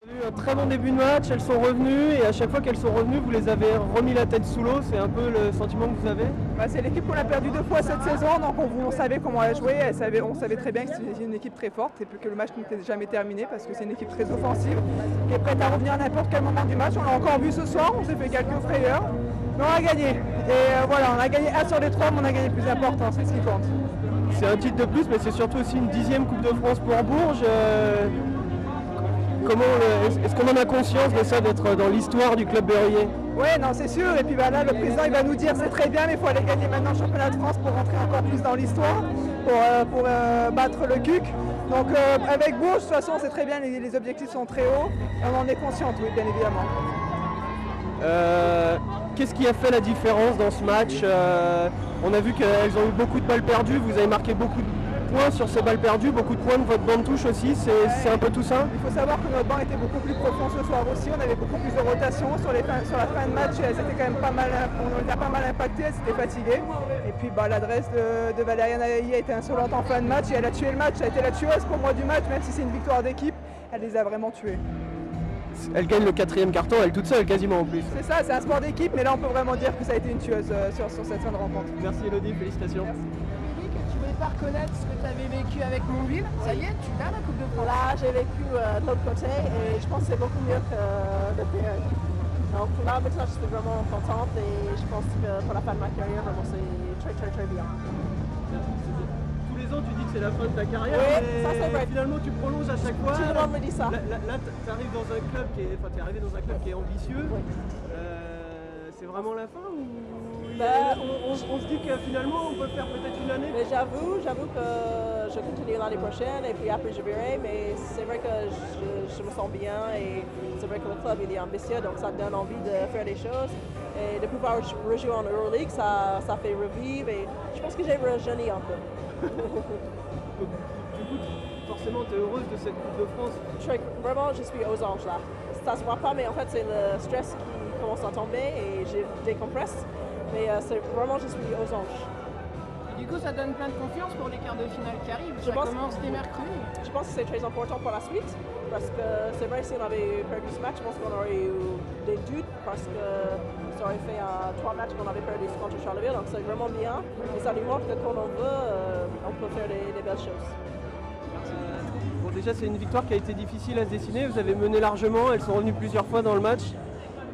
Un très bon début de match, elles sont revenues et à chaque fois qu'elles sont revenues, vous les avez remis la tête sous l'eau, c'est un peu le sentiment que vous avez? C'est l'équipe qu'on a perdu 2 fois cette saison, donc on savait comment elle jouait, on savait très bien que c'était une équipe très forte et que le match n'était jamais terminé parce que c'est une équipe très offensive qui est prête à revenir à n'importe quel moment du match. On l'a encore vu ce soir, on s'est fait quelques frayeurs, mais on a gagné. Et voilà, on a gagné 1 sur les 3, mais on a gagné le plus important, c'est ce qui compte. C'est un titre de plus, mais c'est surtout aussi une 10e Coupe de France pour Bourges. Est-ce qu'on en a conscience de ça, d'être dans l'histoire du club berruyer? Oui, non, c'est sûr. Et puis là, le président, il va nous dire c'est très bien, mais il faut aller gagner maintenant le championnat de France pour rentrer encore plus dans l'histoire, pour battre le CUC. Donc avec Bourges, de toute façon, c'est très bien, les objectifs sont très hauts. Et on en est conscient, oui, bien évidemment. Qu'est-ce qui a fait la différence dans ce match? On a vu qu'elles ont eu beaucoup de balles perdues, vous avez marqué beaucoup de points sur ces balles perdues, beaucoup de points de votre banc de touche aussi, c'est un peu tout ça? Il faut savoir que notre banc était beaucoup plus profond ce soir aussi, on avait beaucoup plus de rotation sur la fin de match, elles étaient quand même pas mal, on les a pas mal impactées, elles étaient fatiguées. Et puis l'adresse de Valériane Alaï a été insolente en fin de match et elle a tué le match, elle a été la tueuse pour moi du match, même si c'est une victoire d'équipe, elle les a vraiment tués. Elle gagne le 4e carton, elle toute seule quasiment en plus. C'est ça, c'est un sport d'équipe, mais là on peut vraiment dire que ça a été une tueuse sur cette fin de rencontre. Merci Elodie, félicitations. Merci. Tu voulais pas reconnaître ce que tu avais vécu avec Montville. Ça y est, tu l'as la Coupe de France. Là, j'ai vécu de l'autre côté et je pense que c'est beaucoup mieux que depuis. Donc là, maintenant, je suis vraiment contente et je pense que pour la fin de ma carrière, vraiment, c'est très, très, très bien. Tous les ans, tu dis que c'est la fin de ta carrière, Oui, mais ça, c'est vrai. finalement, tu prolonges à chaque fois. Tout le monde me dit ça. Là, tu arrives dans un club qui est, t'es arrivé dans un club qui est ambitieux. Oui. C'est vraiment la fin ou Ben, on se dit que finalement, on peut faire peut-être une année? Mais j'avoue que je continue l'année prochaine et puis après je verrai, mais c'est vrai que je me sens bien et c'est vrai que le club il est ambitieux, donc ça me donne envie de faire des choses. Et de pouvoir rejouer en Euroleague, ça fait revivre et je pense que j'ai rajeuni un peu. Du coup, forcément, tu es heureuse de cette Coupe de France? Vraiment, je suis aux anges là. Ça se voit pas, mais en fait, c'est le stress qui commence à tomber et je décompresse. Mais c'est vraiment, je suis aux anges. Du coup, ça donne plein de confiance pour les quarts de finale qui arrivent. Ça commence dès mercredi. Je pense que c'est très important pour la suite. Parce que c'est vrai, si on avait perdu ce match, je pense qu'on aurait eu des doutes. Parce que ça aurait fait 3 matchs qu'on avait perdu contre Charleville. Donc c'est vraiment bien. Et ça nous montre que quand on veut, on peut faire des belles choses. Bon, déjà, c'est une victoire qui a été difficile à se dessiner. Vous avez mené largement. Elles sont revenues plusieurs fois dans le match.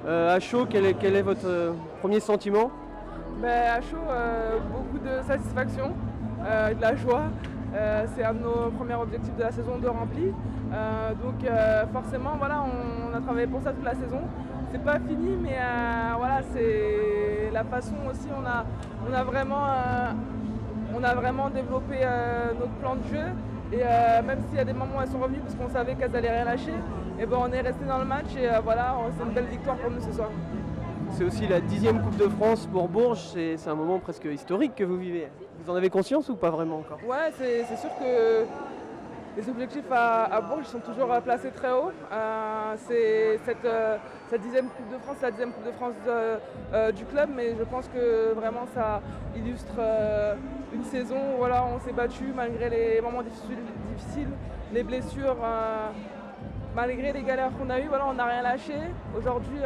À chaud, quel est votre premier sentiment? À chaud, beaucoup de satisfaction, de la joie. C'est un de nos premiers objectifs de la saison de rempli. Donc forcément, voilà, on a travaillé pour ça toute la saison. C'est pas fini, mais voilà, c'est la façon aussi. On a vraiment développé notre plan de jeu. Et même s'il y a des moments où elles sont revenues parce qu'on savait qu'elles allaient rien lâcher, et on est resté dans le match et voilà, c'est une belle victoire pour nous ce soir. C'est aussi la 10e Coupe de France pour Bourges, c'est un moment presque historique que vous vivez. Vous en avez conscience ou pas vraiment encore? Ouais, c'est sûr que les objectifs à Bourges sont toujours placés très haut. C'est cette 10e Coupe de France, la 10e Coupe de France du club, mais je pense que vraiment ça illustre une saison où voilà, on s'est battu malgré les moments difficiles, les blessures. Malgré les galères qu'on a eues, voilà, on n'a rien lâché. Aujourd'hui,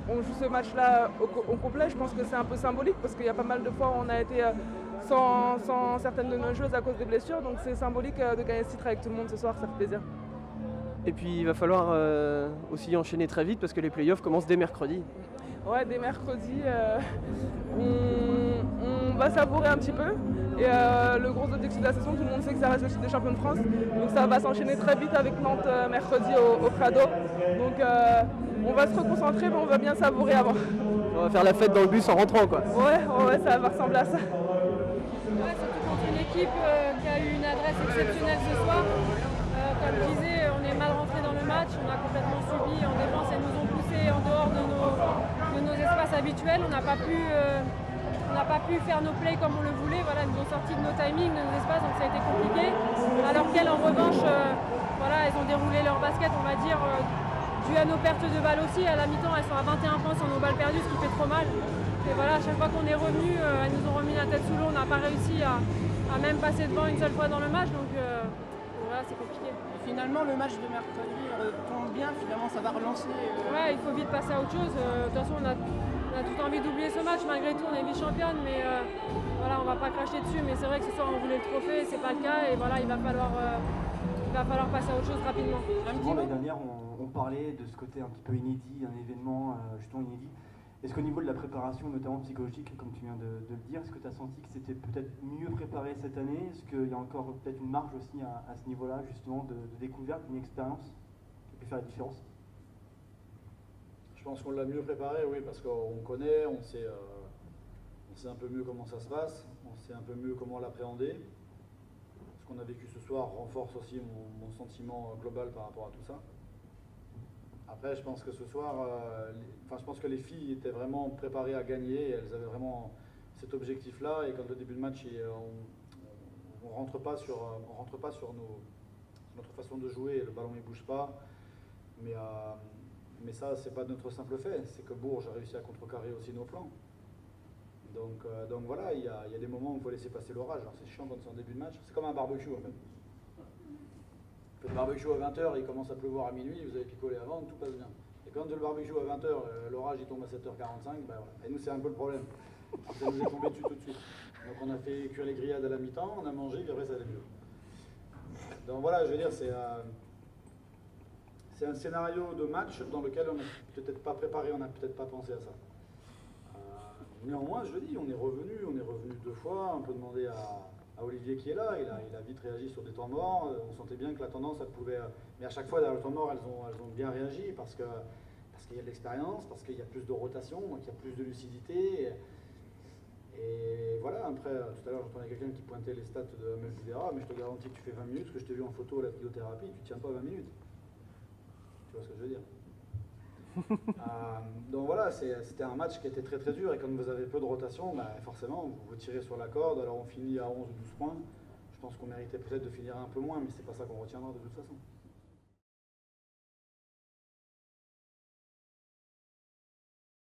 on joue ce match-là au complet. Je pense que c'est un peu symbolique parce qu'il y a pas mal de fois où on a été sans certaines de nos joueuses à cause des blessures. Donc c'est symbolique de gagner ce titre avec tout le monde ce soir, ça fait plaisir. Et puis il va falloir aussi enchaîner très vite parce que les playoffs commencent dès mercredi. Ouais, dès mercredi, on va savourer un petit peu. Et le gros objectif de la saison, tout le monde sait que ça reste le titre des champions de France. Donc ça va s'enchaîner très vite avec Nantes mercredi au Prado. Donc on va se reconcentrer, mais on va bien savourer avant. On va faire la fête dans le bus en rentrant quoi. Ouais, ça va ressembler à ça. Ouais, surtout contre une équipe qui a eu une adresse exceptionnelle ce soir. Comme je disais, on est mal rentré dans le match, on a complètement subi en défense, elles nous ont poussé en dehors de nos espaces habituels. On n'a pas pu faire nos plays comme on le voulait. Voilà, elles nous ont sorti de nos timings, de nos espaces, donc ça a été compliqué. Alors qu'elles, en revanche, voilà, elles ont déroulé leur basket, on va dire, dû à nos pertes de balles aussi. À la mi-temps, elles sont à 21 points sur nos balles perdues, ce qui fait trop mal. Et voilà, à chaque fois qu'on est revenu, elles nous ont remis la tête sous l'eau. On n'a pas réussi à même passer devant une seule fois dans le match. Donc voilà, c'est compliqué. Finalement, le match de mercredi tombe bien, finalement, ça va relancer. Ouais, il faut vite passer à autre chose. De toute façon, on a tout envie d'oublier ce match. Malgré tout, on est vice-championne, mais voilà, on va pas cracher dessus. Mais c'est vrai que ce soir, on voulait le trophée, c'est pas le cas. Et voilà, il va falloir passer à autre chose rapidement. L'année dernière, on parlait de ce côté un petit peu inédit, un événement justement inédit. Est-ce qu'au niveau de la préparation, notamment psychologique, comme tu viens de le dire, est-ce que tu as senti que c'était peut-être mieux préparé cette année? Est-ce qu'il y a encore peut-être une marge aussi à ce niveau-là, justement, de découverte, une expérience qui peut faire la différence? Je pense qu'on l'a mieux préparé, oui, parce qu'on connaît, on sait un peu mieux comment ça se passe, on sait un peu mieux comment l'appréhender. Ce qu'on a vécu ce soir renforce aussi mon sentiment global par rapport à tout ça. Après, je pense que ce soir, je pense que les filles étaient vraiment préparées à gagner, elles avaient vraiment cet objectif-là, et quand le début de match, on rentre pas sur notre façon de jouer, le ballon ne bouge pas, mais ça, c'est pas notre simple fait, c'est que Bourges a réussi à contrecarrer aussi nos plans. Donc voilà, il y a des moments où il faut laisser passer l'orage. Alors c'est chiant quand c'est en début de match, c'est comme un barbecue en fait. Vous faites le barbecue à 20h, il commence à pleuvoir à minuit, vous avez picolé avant, tout passe bien. Et quand le barbecue à 20h, l'orage il tombe à 7h45, ben voilà. Et nous c'est un peu le problème. Ça nous est tombé dessus tout de suite. Donc on a fait cuire les grillades à la mi-temps, on a mangé, puis après ça allait mieux. Donc voilà, je veux dire, c'est un scénario de match dans lequel on n'est peut-être pas préparé, on n'a peut-être pas pensé à ça. Néanmoins, je le dis, on est revenu 2 fois, on peut demander à Olivier qui est là, il a vite réagi sur des temps morts, on sentait bien que la tendance, elle pouvait... Mais à chaque fois, derrière le temps mort, elles ont bien réagi parce qu'il y a de l'expérience, parce qu'il y a plus de rotation, donc il y a plus de lucidité. Et voilà, après, tout à l'heure, j'entendais quelqu'un qui pointait les stats de Amel Boudera, mais je te garantis que tu fais 20 minutes, ce que je t'ai vu en photo à la phytothérapie, tu ne tiens pas 20 minutes. Tu vois ce que je veux dire? Donc voilà, c'était un match qui était très très dur, et quand vous avez peu de rotation, bah forcément vous tirez sur la corde. Alors on finit à 11 ou 12 points, je pense qu'on méritait peut-être de finir un peu moins, mais c'est pas ça qu'on retiendra de toute façon.